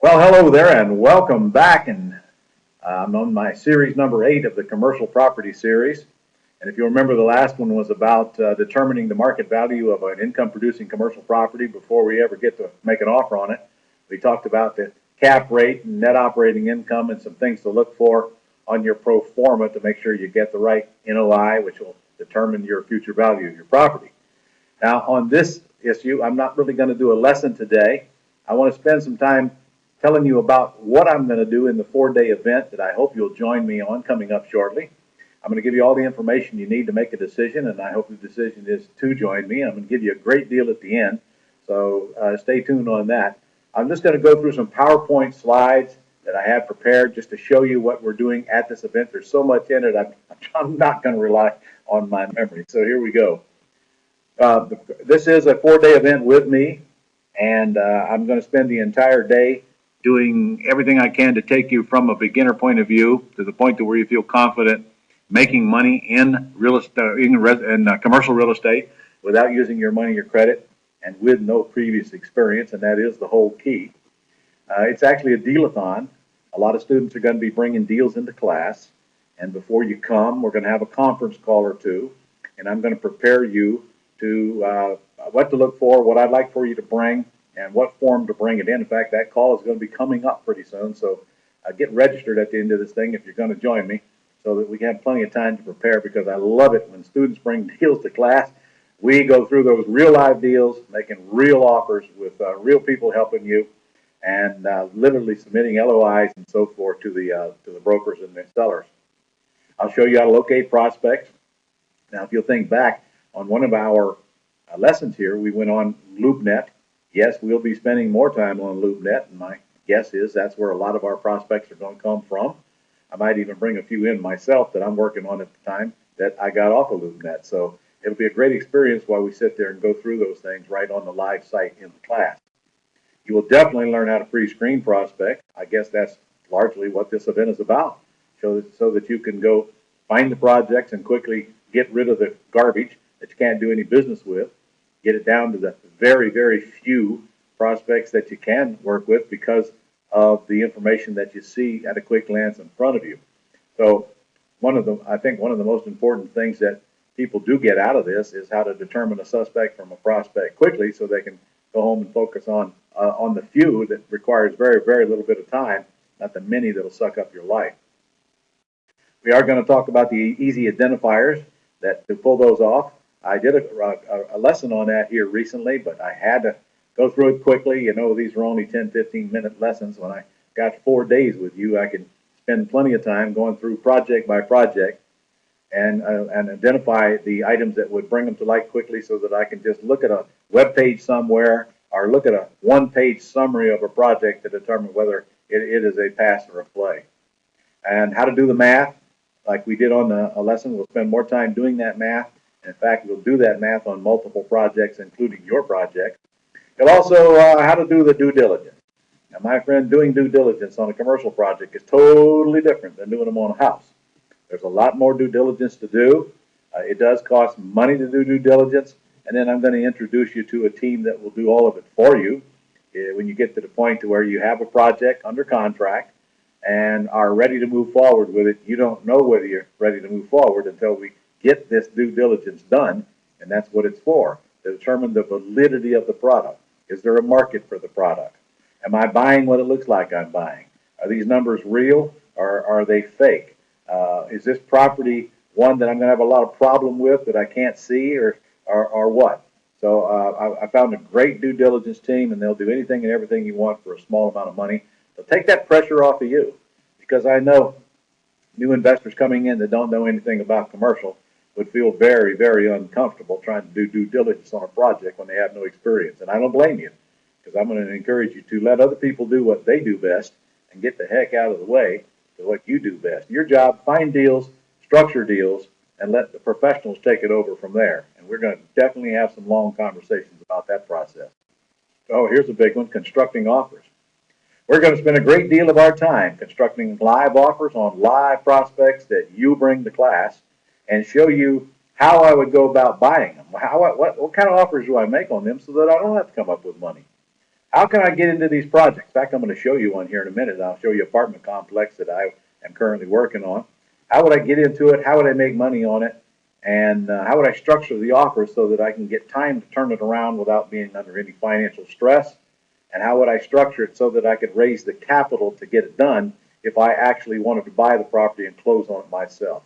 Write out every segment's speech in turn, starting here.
Well, hello there, and welcome back. And I'm on my series number 8 of the commercial property series. And if you remember, the last one was about determining the market value of an income-producing commercial property before we ever get to make an offer on it. We talked about the cap rate and net operating income and some things to look for on your pro forma to make sure you get the right NOI, which will determine your future value of your property. Now, on this issue, I'm not really going to do a lesson today. I want to spend some time telling you about what I'm going to do in the 4-day event that I hope you'll join me on coming up shortly. I'm going to give you all the information you need to make a decision, and I hope the decision is to join me. I'm going to give you a great deal at the end, so stay tuned on that. I'm just going to go through some PowerPoint slides that I have prepared just to show you what we're doing at this event. There's so much in it, I'm not going to rely on my memory. So here we go. This is a 4-day event with me, and I'm going to spend the entire day doing everything I can to take you from a beginner point of view to the point to where you feel confident making money in real estate, in commercial real estate, without using your money or credit, and with no previous experience, and that is the whole key. It's actually a deal-a-thon. A lot of students are going to be bringing deals into class, and before you come, we're going to have a conference call or two, and I'm going to prepare you to what to look for, what I'd like for you to bring, and what form to bring it in. In fact, that call is going to be coming up pretty soon, so get registered at the end of this thing if you're going to join me, so that we have plenty of time to prepare, because I love it when students bring deals to class. We go through those real live deals, making real offers with real people helping you, and literally submitting LOIs and so forth to the brokers and the sellers. I'll show you how to locate prospects. Now, if you'll think back on one of our lessons here, we went on LoopNet. Yes, we'll be spending more time on LoopNet, and my guess is that's where a lot of our prospects are going to come from. I might even bring a few in myself that I'm working on at the time that I got off of LoopNet. So it'll be a great experience while we sit there and go through those things right on the live site in the class. You will definitely learn how to pre-screen prospect. I guess that's largely what this event is about, so that you can go find the projects and quickly get rid of the garbage that you can't do any business with, get it down to the very, very few prospects that you can work with because of the information that you see at a quick glance in front of you. So I think one of the most important things that people do get out of this is how to determine a suspect from a prospect quickly, so they can go home and focus on the few that requires very, very little bit of time, not the many that'll suck up your life. We are going to talk about the easy identifiers that to pull those off. I did a lesson on that here recently, but I had to go through it quickly. You know, these are only 10, 15-minute lessons. When I got 4 days with you, I could spend plenty of time going through project by project and identify the items that would bring them to light quickly, so that I can just look at a web page somewhere or look at a one-page summary of a project to determine whether it is a pass or a play. And how to do the math, like we did on a lesson. We'll spend more time doing that math. In fact, we'll do that math on multiple projects, including your project. And also how to do the due diligence. Now, my friend, doing due diligence on a commercial project is totally different than doing them on a house. There's a lot more due diligence to do. It does cost money to do due diligence. And then I'm going to introduce you to a team that will do all of it for you when you get to the point to where you have a project under contract and are ready to move forward with it. You don't know whether you're ready to move forward until we get this due diligence done, and that's what it's for, to determine the validity of the product. Is there a market for the product? Am I buying what it looks like I'm buying? Are these numbers real, or are they fake? Is this property one that I'm going to have a lot of problem with that I can't see, or what? So I found a great due diligence team, and they'll do anything and everything you want for a small amount of money. So take that pressure off of you, because I know new investors coming in that don't know anything about commercial would feel very, very uncomfortable trying to do due diligence on a project when they have no experience. And I don't blame you, because I'm going to encourage you to let other people do what they do best and get the heck out of the way to what you do best. Your job, find deals, structure deals, and let the professionals take it over from there. And we're going to definitely have some long conversations about that process. Oh, here's a big one, constructing offers. We're going to spend a great deal of our time constructing live offers on live prospects that you bring to class, and show you how I would go about buying them. What kind of offers do I make on them so that I don't have to come up with money? How can I get into these projects? In fact, I'm going to show you one here in a minute. I'll show you an apartment complex that I am currently working on. How would I get into it? How would I make money on it? And how would I structure the offer so that I can get time to turn it around without being under any financial stress? And how would I structure it so that I could raise the capital to get it done if I actually wanted to buy the property and close on it myself?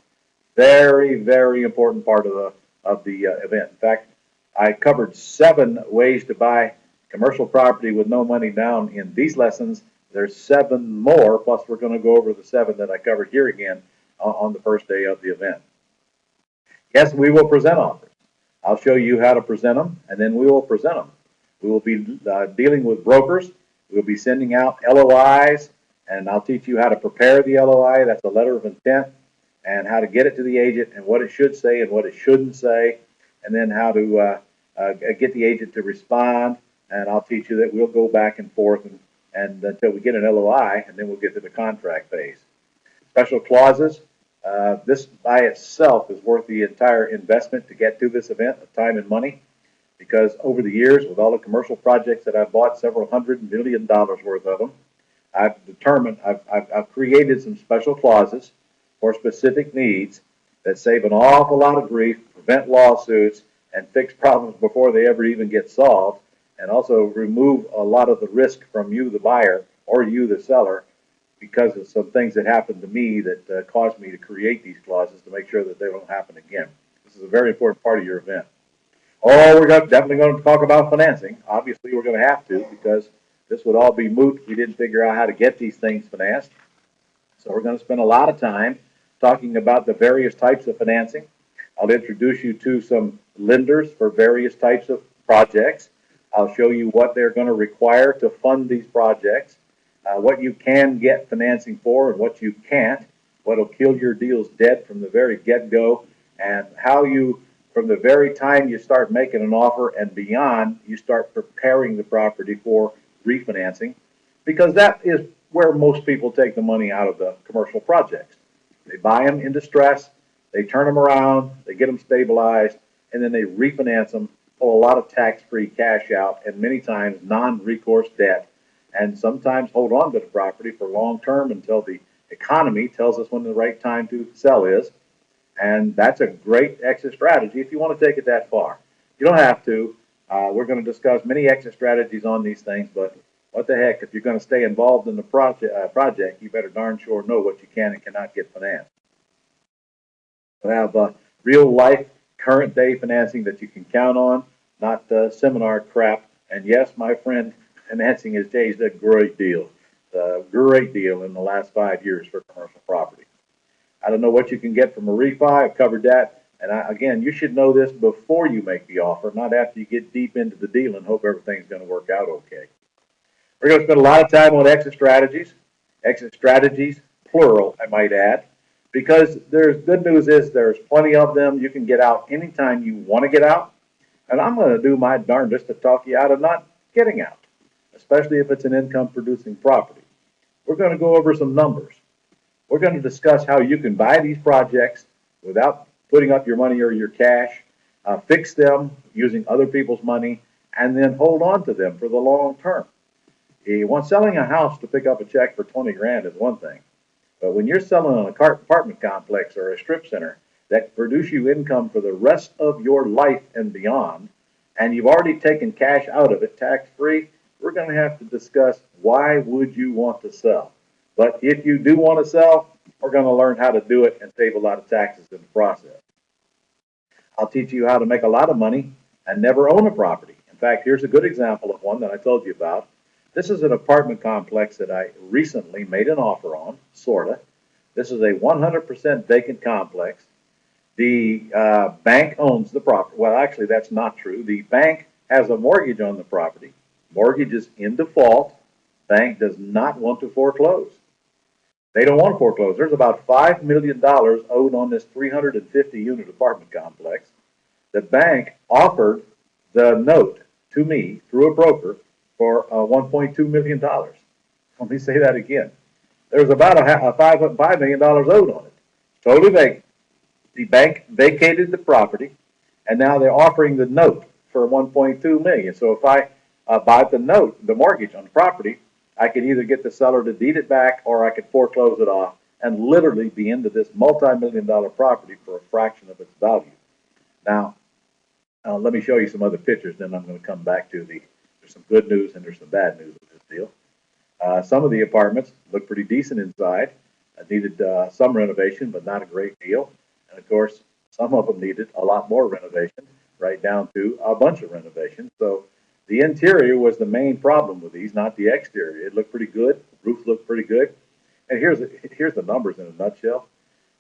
Very, very important part of the event. In fact, I covered 7 ways to buy commercial property with no money down in these lessons. There's 7 more, plus we're going to go over the 7 that I covered here again on the first day of the event. Yes, we will present offers. I'll show you how to present them, and then we will present them. We will be dealing with brokers. We'll be sending out LOIs, and I'll teach you how to prepare the LOI. That's a letter of intent, and how to get it to the agent, and what it should say and what it shouldn't say, and then how to get the agent to respond. And I'll teach you that we'll go back and forth and until we get an LOI, and then we'll get to the contract phase. Special clauses. This by itself is worth the entire investment to get to this event of time and money, because over the years, with all the commercial projects that I've bought, several $100 million worth of them, I've created some special clauses for specific needs that save an awful lot of grief, prevent lawsuits, and fix problems before they ever even get solved, and also remove a lot of the risk from you, the buyer, or you, the seller, because of some things that happened to me that caused me to create these clauses to make sure that they don't happen again. This is a very important part of your event. Oh, we're definitely going to talk about financing. Obviously, we're going to have to, because this would all be moot if we didn't figure out how to get these things financed. So we're going to spend a lot of time talking about the various types of financing. I'll introduce you to some lenders for various types of projects. I'll show you what they're going to require to fund these projects, what you can get financing for and what you can't, what will kill your deals dead from the very get-go, and how you, from the very time you start making an offer and beyond, you start preparing the property for refinancing, because that is where most people take the money out of the commercial projects. They buy them in distress, they turn them around, they get them stabilized, and then they refinance them, pull a lot of tax-free cash out, and many times non-recourse debt, and sometimes hold on to the property for long term until the economy tells us when the right time to sell is. And that's a great exit strategy if you want to take it that far. You don't have to. We're going to discuss many exit strategies on these things, but what the heck, if you're going to stay involved in the project, you better darn sure know what you can and cannot get financed. We'll have real life, current day financing that you can count on, not seminar crap. And yes, my friend, financing has changed a great deal in the last 5 years for commercial property. I don't know what you can get from a refi. I've covered that. And again, you should know this before you make the offer, not after you get deep into the deal and hope everything's going to work out okay. We're going to spend a lot of time on exit strategies, plural, I might add, because there's good news is there's plenty of them. You can get out anytime you want to get out. And I'm going to do my darndest to talk you out of not getting out, especially if it's an income-producing property. We're going to go over some numbers. We're going to discuss how you can buy these projects without putting up your money or your cash, fix them using other people's money, and then hold on to them for the long term. Selling a house to pick up a check for 20 grand is one thing, but when you're selling an apartment complex or a strip center that produce you income for the rest of your life and beyond, and you've already taken cash out of it tax-free, we're going to have to discuss why would you want to sell. But if you do want to sell, we're going to learn how to do it and save a lot of taxes in the process. I'll teach you how to make a lot of money and never own a property. In fact, here's a good example of one that I told you about. This is an apartment complex that I recently made an offer on, sorta. This is a 100% vacant complex. The bank owns the property. Well, actually, that's not true. The bank has a mortgage on the property. Mortgage is in default. Bank does not want to foreclose. They don't want to foreclose. There's about $5 million owed on this 350-unit apartment complex. The bank offered the note to me through a broker for $1.2 million. Let me say that again. There's about $5 million owed on it. Totally vacant. The bank vacated the property, and now they're offering the note for $1.2 million. So if I buy the note, the mortgage on the property, I could either get the seller to deed it back or I could foreclose it off and literally be into this multi-million-dollar property for a fraction of its value. Now, let me show you some other pictures, then I'm going to come back to there's some good news and there's some bad news with this deal. Some of the apartments look pretty decent inside, needed some renovation, but not a great deal. And of course, some of them needed a lot more renovation, right down to a bunch of renovation. So the interior was the main problem with these, not the exterior. It looked pretty good. The roof looked pretty good. And here's the numbers in a nutshell.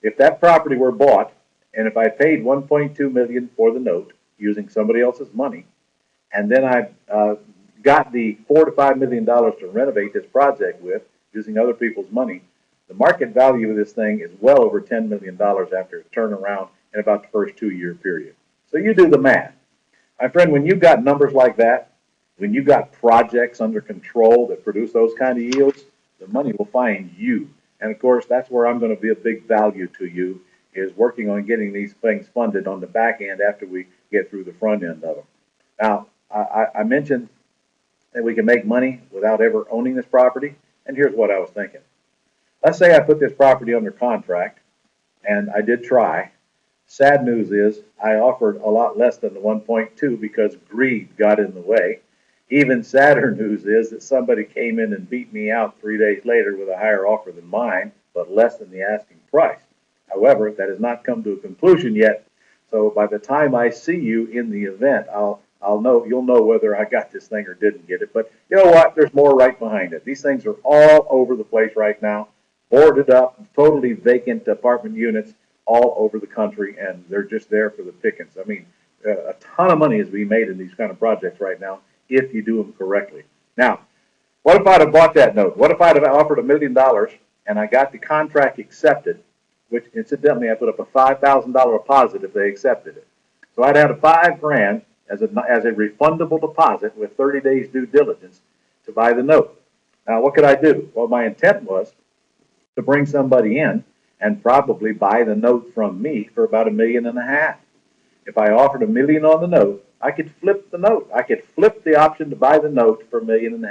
If that property were bought, and if I paid 1.2 million for the note using somebody else's money, and then I got the $4 to $5 million to renovate this project with using other people's money, the market value of this thing is well over $10 million after its turnaround in about the first 2-year period. So you do the math. My friend, when you've got numbers like that, when you've got projects under control that produce those kind of yields, the money will find you. And of course, that's where I'm going to be a big value to you, is working on getting these things funded on the back end after we get through the front end of them. Now, I mentioned that we can make money without ever owning this property, and here's what I was thinking. Let's say I put this property under contract, and I did try. Sad news is I offered a lot less than the 1.2 because greed got in the way. Even sadder news is that somebody came in and beat me out 3 days later with a higher offer than mine, but less than the asking price. However, that has not come to a conclusion yet. So by the time I see you in the event, you'll know whether I got this thing or didn't get it. But you know what? There's more right behind it. These things are all over the place right now, boarded up, totally vacant apartment units all over the country, and they're just there for the pickings. I mean, a ton of money is being made in these kind of projects right now if you do them correctly. Now, what if I'd have bought that note? What if I'd have offered $1 million and I got the contract accepted, which incidentally I put up a $5,000 deposit if they accepted it. So I'd had a $5,000 as a refundable deposit with 30 days due diligence to buy the note. Now, what could I do? Well, my intent was to bring somebody in and probably buy the note from me for about $1.5 million. If I offered $1 million on the note, I could flip the note. I could flip the option to buy the note for $1.5 million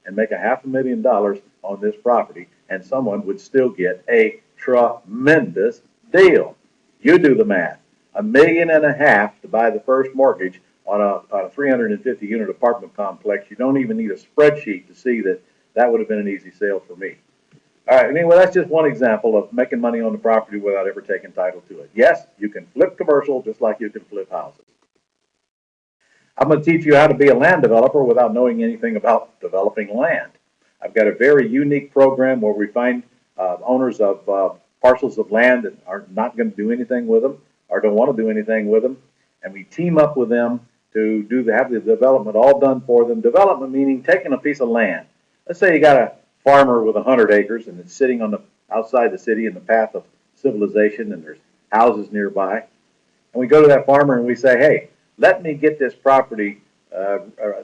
and make $500,000 on this property, and someone would still get a tremendous deal. You do the math. $1.5 million to buy the first mortgage on a 350 unit apartment complex. You don't even need a spreadsheet to see that that would have been an easy sale for me. All right, anyway, that's just one example of making money on the property without ever taking title to it. Yes, you can flip commercial just like you can flip houses. I'm going to teach you how to be a land developer without knowing anything about developing land. I've got a very unique program where we find owners of parcels of land that are not going to do anything with them or don't want to do anything with them, and we team up with them to have the development all done for them. Development meaning taking a piece of land. Let's say you got a farmer with 100 acres and it's sitting on the outside the city in the path of civilization, and there's houses nearby, and we go to that farmer and we say, hey, let me get this property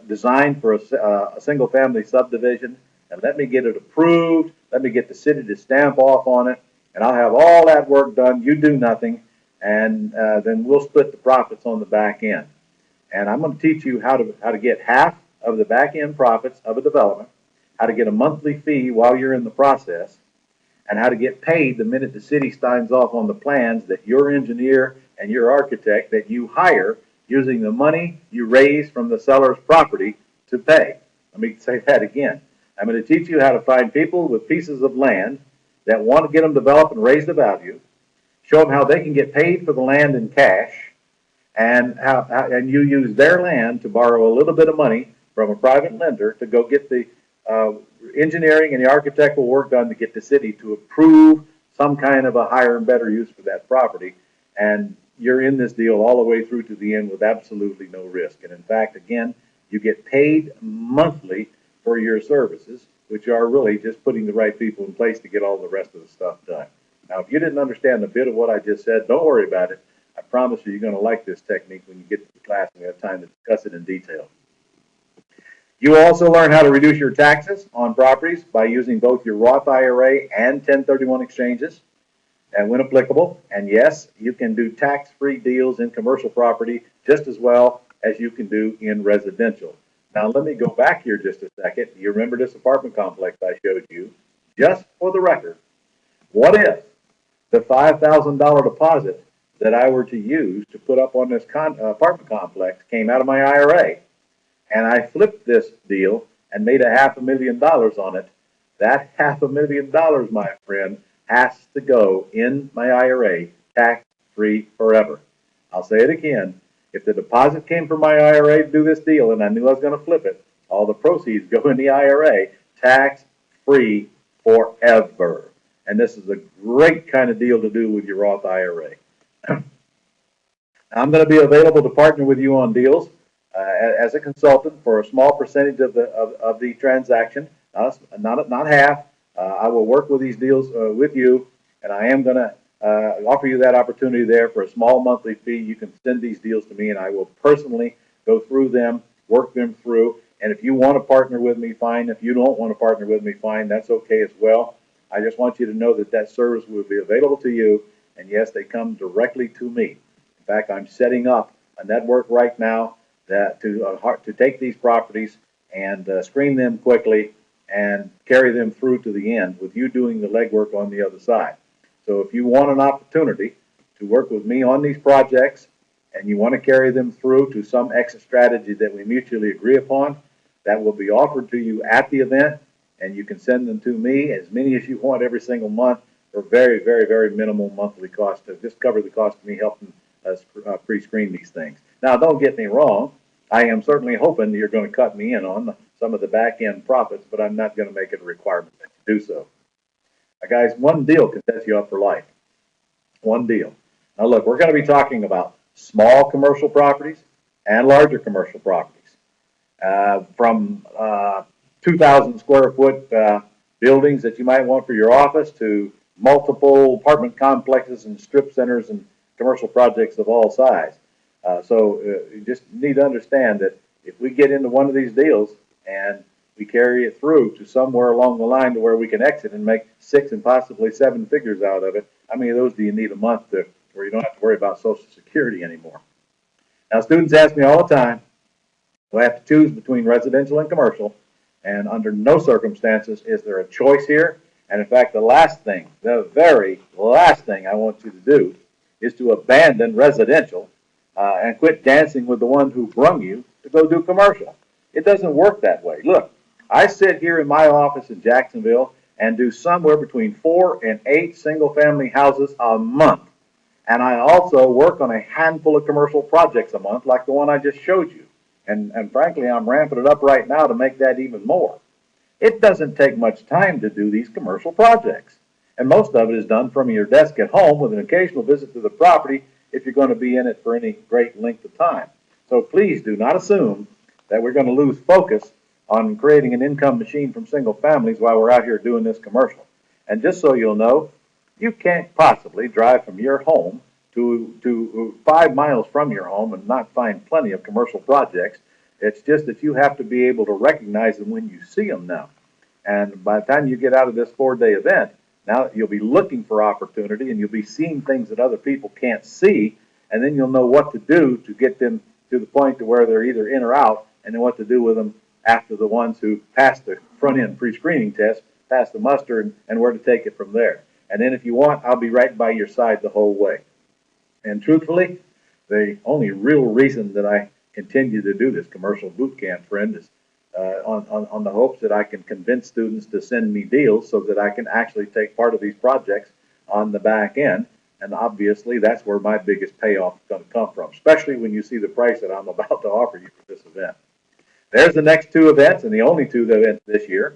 designed for a single family subdivision, and let me get it approved, let me get the city to stamp off on it, and I'll have all that work done, you do nothing, and then we'll split the profits on the back end. And I'm going to teach you how to get half of the back end profits of a development, how to get a monthly fee while you're in the process, and how to get paid the minute the city signs off on the plans that your engineer and your architect that you hire using the money you raise from the seller's property to pay. Let me say that again. I'm going to teach you how to find people with pieces of land that want to get them developed and raise the value, show them how they can get paid for the land in cash, and you use their land to borrow a little bit of money from a private lender to go get the engineering and the architectural work done to get the city to approve some kind of a higher and better use for that property. And you're in this deal all the way through to the end with absolutely no risk. And in fact, again, you get paid monthly for your services, which are really just putting the right people in place to get all the rest of the stuff done. Now, if you didn't understand a bit of what I just said, don't worry about it. I promise you, you're going to like this technique when you get to the class and we have time to discuss it in detail. You will also learn how to reduce your taxes on properties by using both your Roth IRA and 1031 exchanges, and when applicable. And yes, you can do tax-free deals in commercial property just as well as you can do in residential. Now, let me go back here just a second. You remember this apartment complex I showed you? Just for the record, what if the $5,000 deposit that I were to use to put up on this apartment complex came out of my IRA, and I flipped this deal and made a $500,000 on it? That $500,000, my friend, has to go in my IRA tax free forever. I'll say it again. If the deposit came from my IRA to do this deal and I knew I was going to flip it, all the proceeds go in the IRA tax free forever. And this is a great kind of deal to do with your Roth IRA. I'm going to be available to partner with you on deals as a consultant for a small percentage of the transaction, not half. I will work with these deals with you, and I am going to offer you that opportunity there for a small monthly fee. You can send these deals to me, and I will personally go through them, work them through. And if you want to partner with me, fine. If you don't want to partner with me, fine. That's okay as well. I just want you to know that that service will be available to you. And yes, they come directly to me. In fact, I'm setting up a network right now that to take these properties and screen them quickly and carry them through to the end with you doing the legwork on the other side. So if you want an opportunity to work with me on these projects and you want to carry them through to some exit strategy that we mutually agree upon, that will be offered to you at the event, and you can send them to me, as many as you want every single month, for very, very, very minimal monthly cost to just cover the cost of me helping us pre-screen these things. Now, don't get me wrong. I am certainly hoping that you're going to cut me in on some of the back-end profits, but I'm not going to make it a requirement that you do so. Now, guys, one deal can set you up for life. One deal. Now, look, we're going to be talking about small commercial properties and larger commercial properties. From 2,000 square foot buildings that you might want for your office to multiple apartment complexes and strip centers and commercial projects of all size. So you just need to understand that if we get into one of these deals and we carry it through to somewhere along the line to where we can exit and make 6 and possibly 7 figures out of it, how many of those do you need a month where you don't have to worry about Social Security anymore? Now, students ask me all the time, do I have to choose between residential and commercial? And under no circumstances is there a choice here. And in fact, the very last thing I want you to do is to abandon residential and quit dancing with the one who brung you to go do commercial. It doesn't work that way. Look, I sit here in my office in Jacksonville and do somewhere between 4 and 8 single-family houses a month. And I also work on a handful of commercial projects a month, like the one I just showed you. And frankly, I'm ramping it up right now to make that even more. It doesn't take much time to do these commercial projects. And most of it is done from your desk at home with an occasional visit to the property if you're going to be in it for any great length of time. So please do not assume that we're going to lose focus on creating an income machine from single families while we're out here doing this commercial. And just so you'll know, you can't possibly drive from your home to 5 miles from your home and not find plenty of commercial projects. It's just that you have to be able to recognize them when you see them now. And by the time you get out of this 4-day event, now you'll be looking for opportunity and you'll be seeing things that other people can't see, and then you'll know what to do to get them to the point to where they're either in or out, and then what to do with them after the ones who pass the front-end pre-screening test, pass the muster, and where to take it from there. And then if you want, I'll be right by your side the whole way. And truthfully, the only real reason that I continue to do this commercial boot camp, friend, is on the hopes that I can convince students to send me deals so that I can actually take part of these projects on the back end. And obviously, that's where my biggest payoff is going to come from, especially when you see the price that I'm about to offer you for this event. There's the next 2 events, and the only 2 events this year.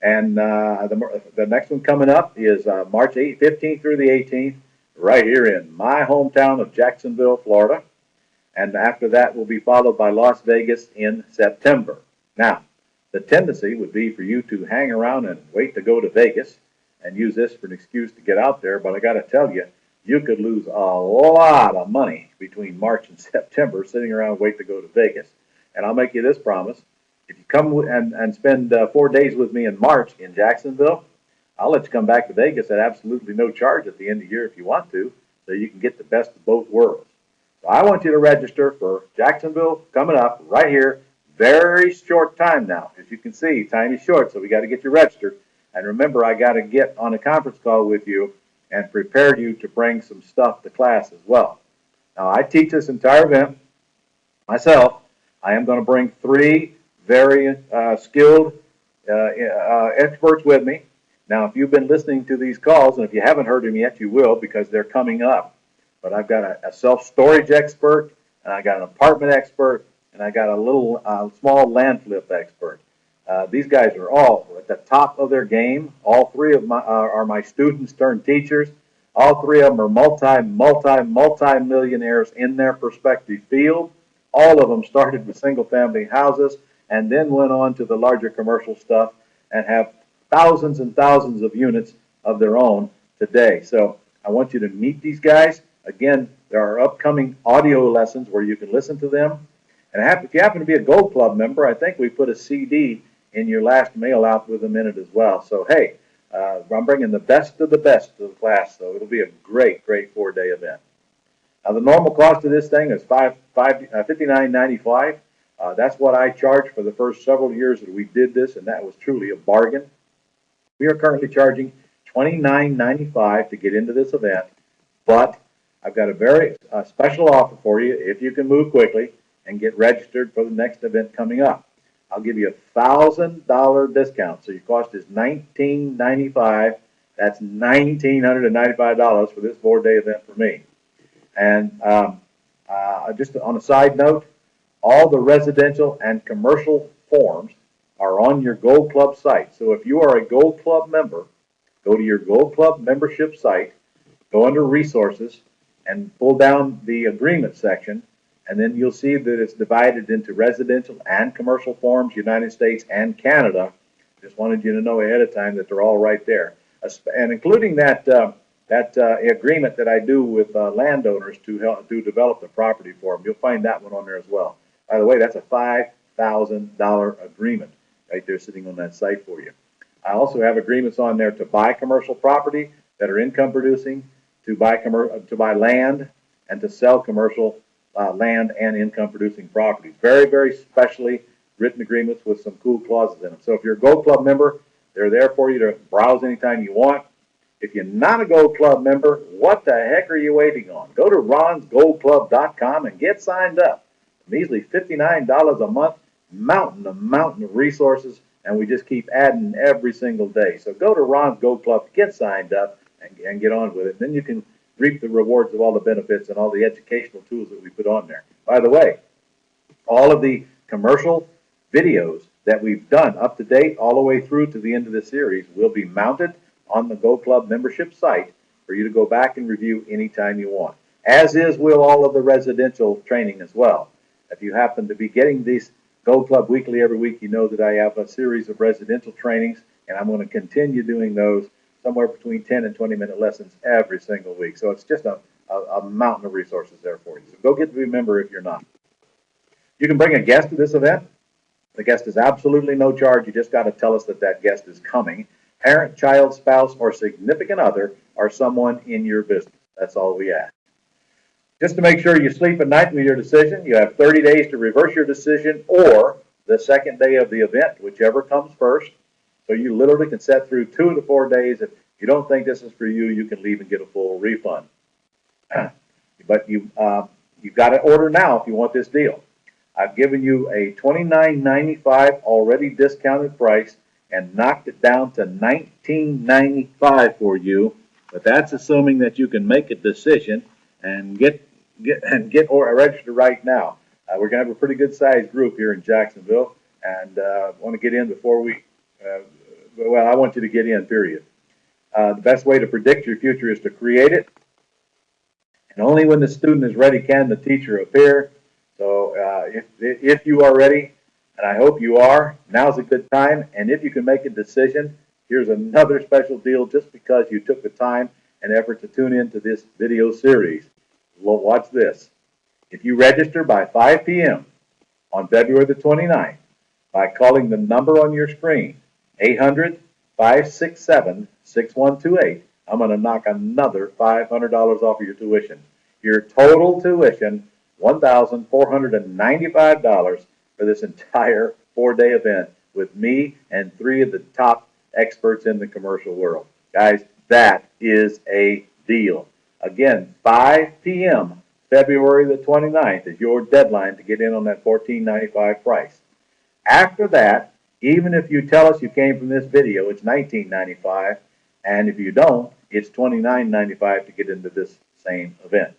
And the next one coming up is March 15th through the 18th, right here in my hometown of Jacksonville, Florida. And after that will be followed by Las Vegas in September. Now, the tendency would be for you to hang around and wait to go to Vegas and use this for an excuse to get out there. But I got to tell you, you could lose a lot of money between March and September sitting around and wait to go to Vegas. And I'll make you this promise. If you come and spend 4 days with me in March in Jacksonville, I'll let you come back to Vegas at absolutely no charge at the end of the year if you want to, so you can get the best of both worlds. So I want you to register for Jacksonville coming up right here very short time now. As you can see, time is short, so we got to get you registered. And remember, I got to get on a conference call with you and prepare you to bring some stuff to class as well. Now, I teach this entire event myself. I am going to bring three very skilled experts with me. Now, if you've been listening to these calls, and if you haven't heard them yet, you will, because they're coming up. But I've got a self-storage expert, and I got an apartment expert, and I got a little small land flip expert. These guys are all at the top of their game. All three of my are my students turned teachers. All three of them are multi-millionaires in their respective field. All of them started with single-family houses and then went on to the larger commercial stuff and have thousands and thousands of units of their own today. So I want you to meet these guys. Again, there are upcoming audio lessons where you can listen to them. And if you happen to be a Gold Club member, I think we put a CD in your last mail out with them in it as well. So, hey, I'm bringing the best of the to the class, so it'll be a great 4-day event. Now, the normal cost of this thing is $59.95. That's what I charged for the first several years that we did this, and that was truly a bargain. We are currently charging $29.95 to get into this event, but I've got a very special offer for you if you can move quickly and get registered for the next event coming up. I'll give you a $1,000 discount. So your cost is $19.95. That's $1,995 for this 4-day event for me. And just on a side note, all the residential and commercial forms are on your Gold Club site. So if you are a Gold Club member, go to your Gold Club membership site, go under resources, and pull down the agreement section. And then you'll see that it's divided into residential and commercial forms, United States and Canada. Just wanted you to know ahead of time that they're all right there. And including that agreement that I do with landowners to help develop the property for them. You'll find that one on there as well. By the way, that's a $5,000 agreement right there sitting on that site for you. I also have agreements on there to buy commercial property that are income producing, to buy land, and to sell commercial land and income producing properties. Very specially written agreements with some cool clauses in them. So if you're a Gold Club member, they're there for you to browse anytime you want. If you're not a Gold Club member, what the heck are you waiting on? Go to ronsgoldclub.com and get signed up. Measly $59 a month, mountain of resources, and we just keep adding every single day. So go to Ron's Gold Club, get signed up, and get on with it. Then you can reap the rewards of all the benefits and all the educational tools that we put on there. By the way, all of the commercial videos that we've done up to date all the way through to the end of the series will be mounted on the Gold Club membership site for you to go back and review anytime you want. As will all of the residential training as well. If you happen to be getting these Gold Club weekly every week, you know that I have a series of residential trainings, and I'm going to continue doing those somewhere between 10 and 20-minute lessons every single week. So it's just a mountain of resources there for you. So go get to be a member if you're not. You can bring a guest to this event. The guest is absolutely no charge. You just got to tell us that that guest is coming. Parent, child, spouse, or significant other, or someone in your business. That's all we ask. Just to make sure you sleep at night with your decision, you have 30 days to reverse your decision or the second day of the event, whichever comes first. So you literally can set through 2 to 4 days. If you don't think this is for you, you can leave and get a full refund. But you've got to order now if you want this deal. I've given you a $29.95 already discounted price and knocked it down to $19.95 for you. But that's assuming that you can make a decision and get registered right now. We're going to have a pretty good sized group here in Jacksonville, and want to get in before we. Well, I want you to get in. Period. The best way to predict your future is to create it, and only when the student is ready can the teacher appear. So if you are ready, and I hope you are, now's a good time. And if you can make a decision, here's another special deal just because you took the time and effort to tune into this video series. Well, watch this. If you register by 5 p.m. on February the 29th by calling the number on your screen, 800-567-6128, I'm going to knock another $500 off of your tuition. Your total tuition, $1,495, for this entire 4-day event with me and 3 of the top experts in the commercial world. Guys, that is a deal. Again, 5 p.m. February the 29th is your deadline to get in on that $14.95 price. After that, even if you tell us you came from this video, it's $19.95, and if you don't, it's $29.95 to get into this same event.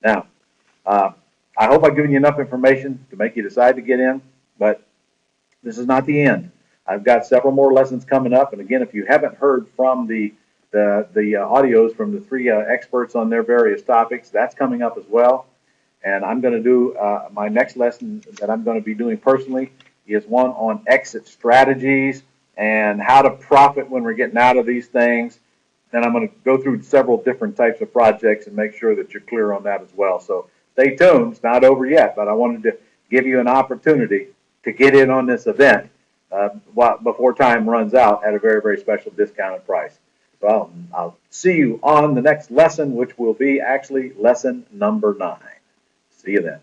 Now, I hope I've given you enough information to make you decide to get in, but this is not the end. I've got several more lessons coming up, and again, if you haven't heard from the audios from the 3 experts on their various topics, that's coming up as well. And I'm going to do my next lesson that I'm going to be doing personally is one on exit strategies and how to profit when we're getting out of these things. Then I'm going to go through several different types of projects and make sure that you're clear on that as well. So stay tuned. It's not over yet, but I wanted to give you an opportunity to get in on this event before time runs out at a very, very special discounted price. So I'll see you on the next lesson, which will be actually lesson number 9. See you then.